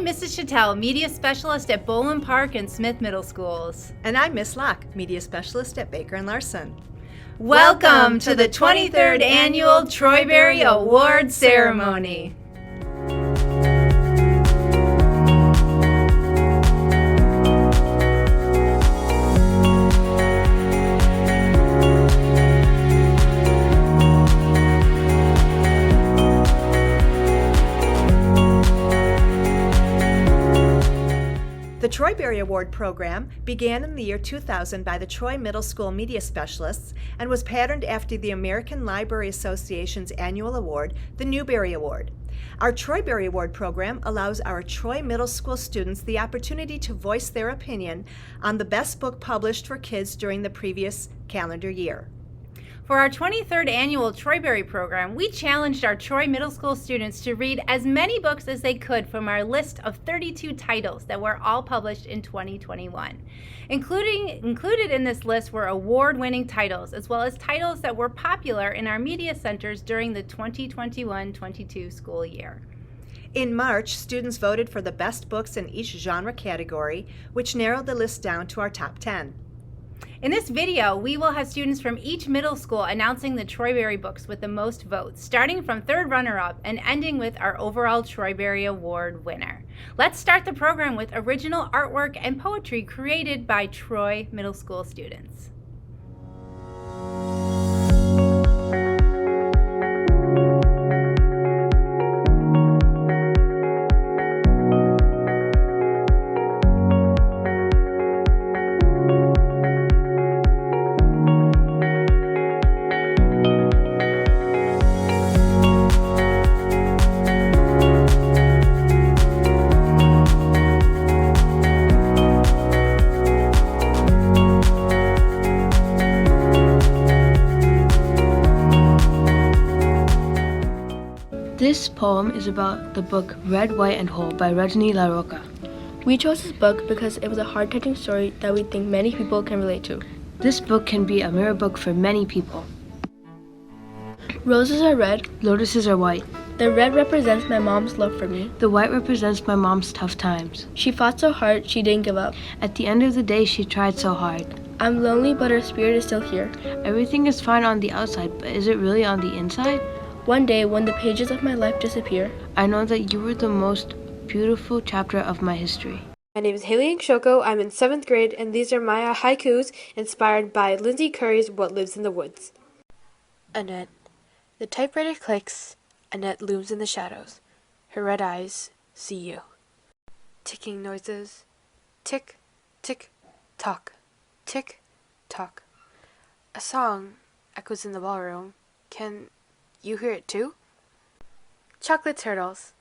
Mrs. Chattel, Media Specialist at Boland Park and Smith Middle Schools. And I'm Miss Locke, Media Specialist at Baker and Larson. Welcome to the 23rd Annual Troybery Award Ceremony. The Troybery Award Program began in the year 2000 by the Troy Middle School Media Specialists and was patterned after the American Library Association's annual award, the Newbery Award. Our Troybery Award Program allows our Troy Middle School students the opportunity to voice their opinion on the best book published for kids during the previous calendar year. For our 23rd annual Troybery program, we challenged our Troy Middle School students to read as many books as they could from our list of 32 titles that were all published in 2021. Included in this list were award-winning titles, as well as titles that were popular in our media centers during the 2021-22 school year. In March, students voted for the best books in each genre category, which narrowed the list down to our top 10. In this video, we will have students from each middle school announcing the Troybery books with the most votes, starting from third runner-up and ending with our overall Troybery Award winner. Let's start the program with original artwork and poetry created by Troy Middle School students. This poem is about the book Red, White, and Whole by Rajni LaRocca. We chose this book because it was a heart-touching story that we think many people can relate to. This book can be a mirror book for many people. Roses are red. Lotuses are white. The red represents my mom's love for me. The white represents my mom's tough times. She fought so hard, she didn't give up. At the end of the day, she tried so hard. I'm lonely, but her spirit is still here. Everything is fine on the outside, but is it really on the inside? One day, when the pages of my life disappear, I know that you were the most beautiful chapter of my history. My name is Haley Shoko. I'm in 7th grade, and these are my haikus inspired by Lindsay Curry's What Lives in the Woods. Annette. The typewriter clicks. Annette looms in the shadows. Her red eyes see you. Ticking noises. Tick, tick, tock. Tick, tock. A song echoes in the ballroom. Can you hear it too? Chocolate turtles.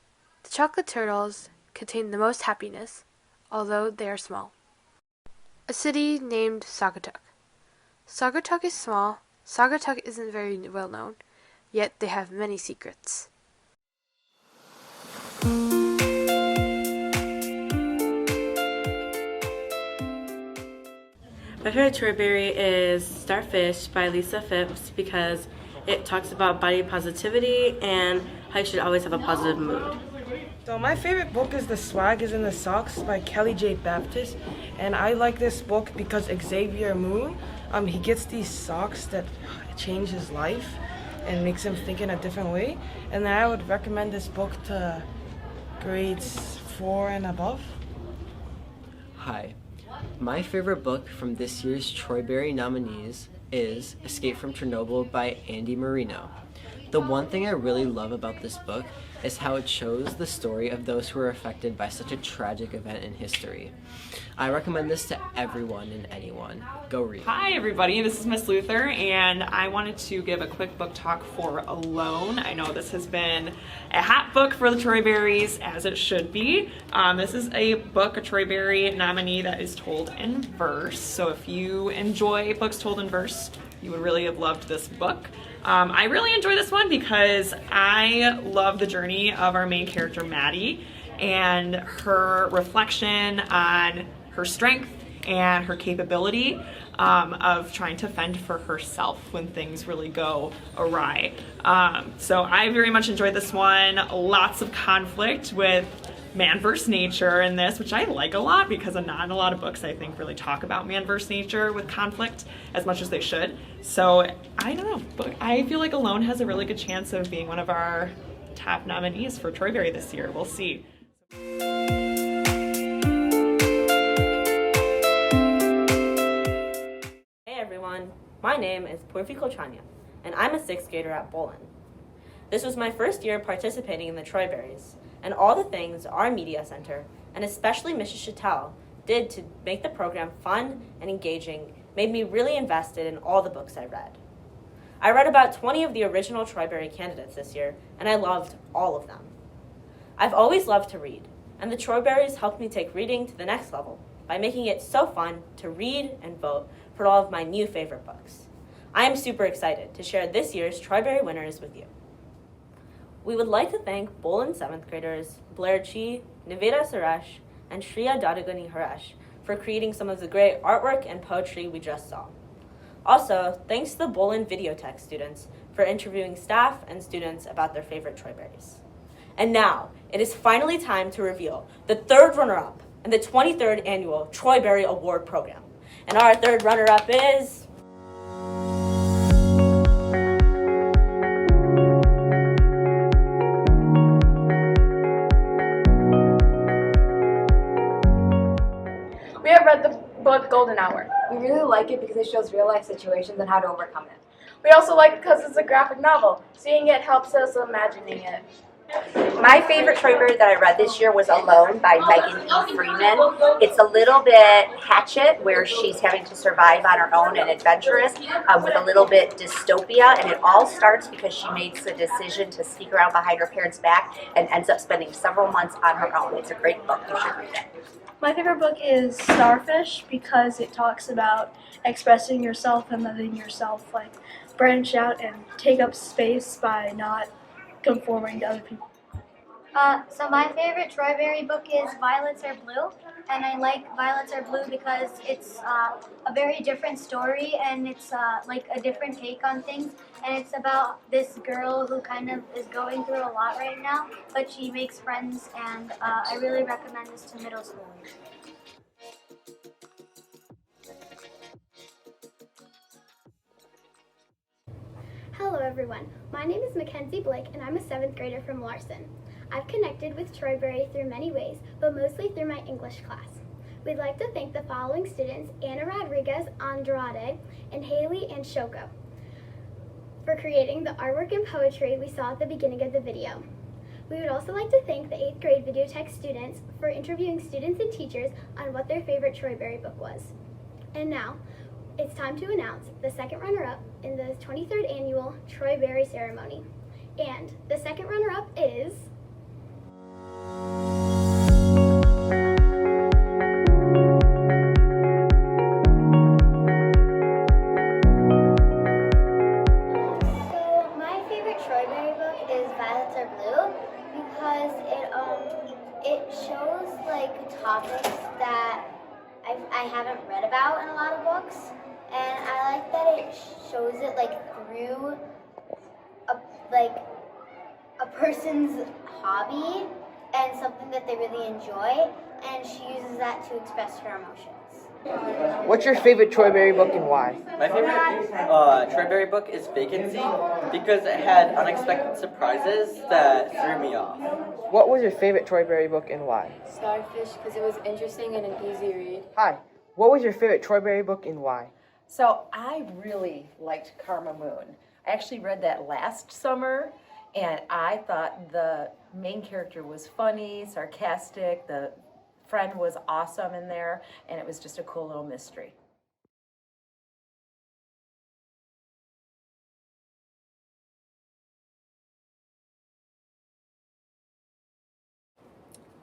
The chocolate turtles contain the most happiness, although they are small. A city named Saugatuck. Saugatuck is small. Saugatuck isn't very well known, yet they have many secrets. My favorite Troybery is Starfish by Lisa Phipps because it talks about body positivity and how you should always have a positive mood. So my favorite book is The Swag is in the Socks by Kelly J. Baptist, and I like this book because Xavier Moon, he gets these socks that change his life and makes him think in a different way, and I would recommend this book to grades 4 and above. Hi, my favorite book from this year's Troybery nominees is Escape from Chernobyl by Andy Marino. The one thing I really love about this book is how it shows the story of those who were affected by such a tragic event in history. I recommend this to everyone and anyone. Go read. Hi everybody, this is Miss Luther, and I wanted to give a quick book talk for Alone. I know this has been a hot book for the Troyberys, as it should be. This is a book, a Troybery nominee that is told in verse. So if you enjoy books told in verse, you would really have loved this book. I really enjoy this one because I love the journey of our main character, Maddie, and her reflection on her strength and her capability of trying to fend for herself when things really go awry. So I very much enjoyed this one. Lots of conflict with man versus nature in this, which I like a lot because not a lot of books I think really talk about man versus nature with conflict as much as they should. So I don't know, but I feel like Alone has a really good chance of being one of our top nominees for Troybery this year. We'll see. Hey everyone, my name is Purvi Kochania, and I'm a 6th grader at Bolin. This was my first year participating in the Troyberries, and all the things our media center, and especially Mrs. Chattel, did to make the program fun and engaging made me really invested in all the books I read. I read about 20 of the original Troybery candidates this year, and I loved all of them. I've always loved to read, and the Troyberries helped me take reading to the next level by making it so fun to read and vote for all of my new favorite books. I am super excited to share this year's Troybery winners with you. We would like to thank Bolin 7th graders Blair Chi, Niveda Suresh, and Shriya Dadaguni Haresh for creating some of the great artwork and poetry we just saw. Also, thanks to the Bolin Videotech students for interviewing staff and students about their favorite Troyberries. And now, it is finally time to reveal the 3rd runner-up in the 23rd annual Troybery Award Program. And our 3rd runner-up is... We have read the book Golden Hour. We really like it because it shows real-life situations and how to overcome it. We also like it because it's a graphic novel. Seeing it helps us imagining it. My favorite Troybery that I read this year was Alone by Megan E. Freeman. It's a little bit Hatchet, where she's having to survive on her own and adventurous, with a little bit dystopia, and it all starts because she makes a decision to sneak around behind her parents' back and ends up spending several months on her own. It's a great book. You should read it. My favorite book is Starfish because it talks about expressing yourself and letting yourself branch out and take up space by not conforming to other people. So my favorite Troybery book is Violets Are Blue, and I like Violets Are Blue because it's a very different story, and it's a different take on things, and it's about this girl who kind of is going through a lot right now, but she makes friends, and I really recommend this to middle schoolers. Hello everyone, my name is Mackenzie Blake and I'm a 7th grader from Larson. I've connected with Troybery through many ways, but mostly through my English class. We'd like to thank the following students, Anna Rodriguez Andrade and Haley and Shoko, for creating the artwork and poetry we saw at the beginning of the video. We would also like to thank the 8th grade Videotech students for interviewing students and teachers on what their favorite Troybery book was. And now, it's time to announce the 2nd runner-up in the 23rd annual Troybery ceremony. And the 2nd runner-up is... So my favorite Troybery book is Violets Are Blue because it shows topics that I haven't read about in a lot of books. And I like that it shows it through a person's hobby and something that they really enjoy, and she uses that to express her emotions. What's your favorite Troybery book and why? My favorite Troybery book is Vacancy because it had unexpected surprises that threw me off. What was your favorite Troybery book and why? Starfish because it was interesting and an easy read. Hi, what was your favorite Troybery book and why? So I really liked Karma Moon. I actually read that last summer, and I thought the main character was funny, sarcastic, the friend was awesome in there, and it was just a cool little mystery.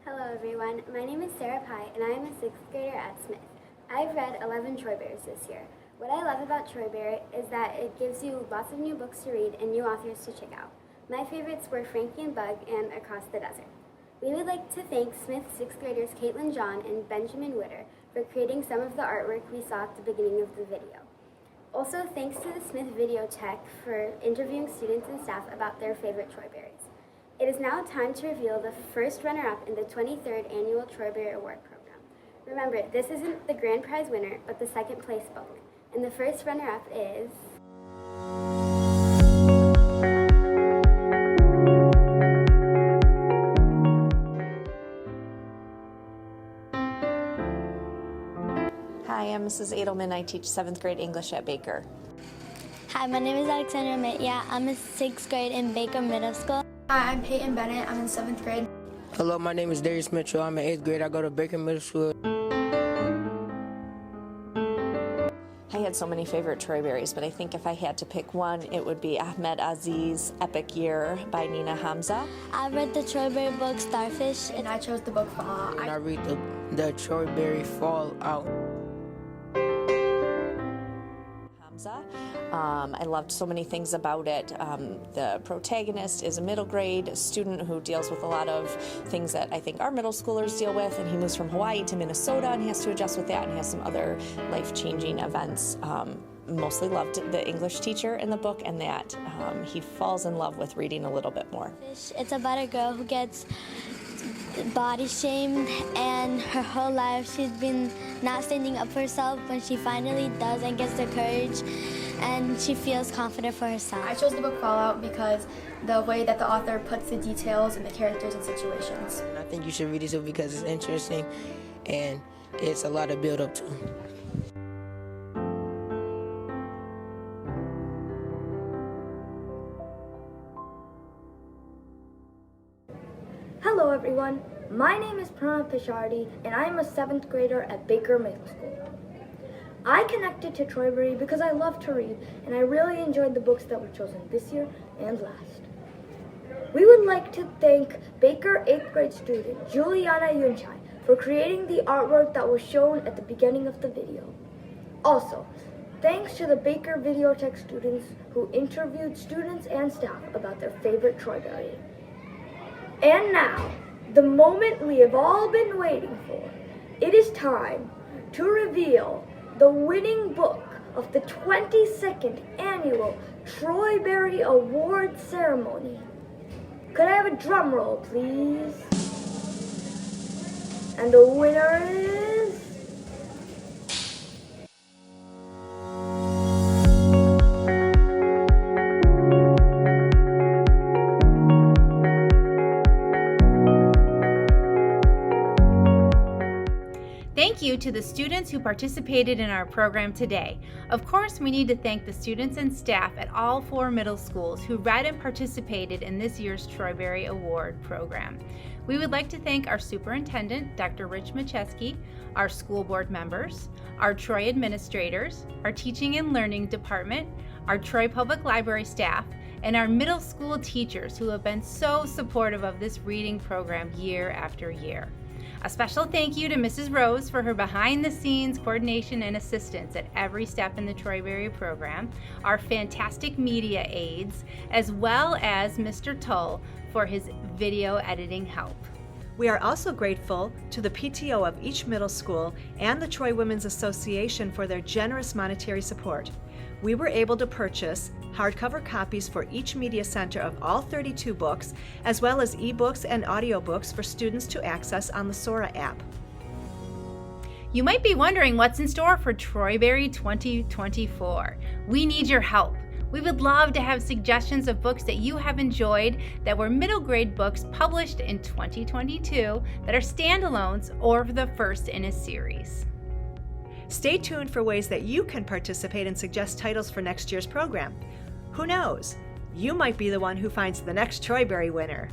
Hello everyone, my name is Sarah Pye and I am a 6th grader at Smith. I've read 11 Troyberries this year. What I love about Troybery is that it gives you lots of new books to read and new authors to check out. My favorites were Frankie and Bug and Across the Desert. We would like to thank Smith 6th graders Caitlin John and Benjamin Witter for creating some of the artwork we saw at the beginning of the video. Also, thanks to the Smith Videotech for interviewing students and staff about their favorite Troyberries. It is now time to reveal the first runner-up in the 23rd Annual Troybery Award Program. Remember, this isn't the grand prize winner, but the second place book. And the first runner-up is... Hi, I'm Mrs. Edelman. I teach 7th grade English at Baker. Hi, my name is Alexandra Mitya. I'm in 6th grade in Baker Middle School. Hi, I'm Peyton Bennett. I'm in 7th grade. Hello, my name is Darius Mitchell. I'm in 8th grade. I go to Baker Middle School. I had so many favorite Troyberries, but I think if I had to pick one, it would be Ahmed Aziz's Epic Year by Nina Hamza. I read the Troybery book Starfish, and I chose the book Fallout. And I read the Troybery Fallout. I loved so many things about it. The protagonist is a middle grade student who deals with a lot of things that I think our middle schoolers deal with, and he moves from Hawaii to Minnesota and he has to adjust with that, and he has some other life-changing events. Mostly loved the English teacher in the book, and that he falls in love with reading a little bit more. It's about a girl who gets body shamed, and her whole life she's been not standing up for herself. When she finally does and gets the courage, and she feels confident for herself. I chose the book Fallout because the way that the author puts the details and the characters and situations. I think you should read this because it's interesting and it's a lot to build up to. Hello everyone, my name is Pranav Pishardi and I am a 7th grader at Baker Middle School. I connected to Troybery because I love to read and I really enjoyed the books that were chosen this year and last. We would like to thank Baker 8th grade student Juliana Yunchai for creating the artwork that was shown at the beginning of the video. Also, thanks to the Baker Videotech students who interviewed students and staff about their favorite Troybery. And now, the moment we have all been waiting for. It is time to reveal the winning book of the 22nd Annual Troybery Award Ceremony. Could I have a drum roll, please? And the winner is... Thank you to the students who participated in our program today. Of course, we need to thank the students and staff at all 4 middle schools who read and participated in this year's Troybery Award Program. We would like to thank our superintendent, Dr. Rich Macheski, our school board members, our Troy administrators, our teaching and learning department, our Troy Public Library staff, and our middle school teachers who have been so supportive of this reading program year after year. A special thank you to Mrs. Rose for her behind-the-scenes coordination and assistance at every step in the Troybery program, our fantastic media aides, as well as Mr. Tull for his video editing help. We are also grateful to the PTO of each middle school and the Troy Women's Association for their generous monetary support. We were able to purchase hardcover copies for each media center of all 32 books, as well as ebooks and audiobooks for students to access on the Sora app. You might be wondering what's in store for Troybery 2024. We need your help. We would love to have suggestions of books that you have enjoyed that were middle grade books published in 2022 that are standalones or the first in a series. Stay tuned for ways that you can participate and suggest titles for next year's program. Who knows? You might be the one who finds the next Troybery winner.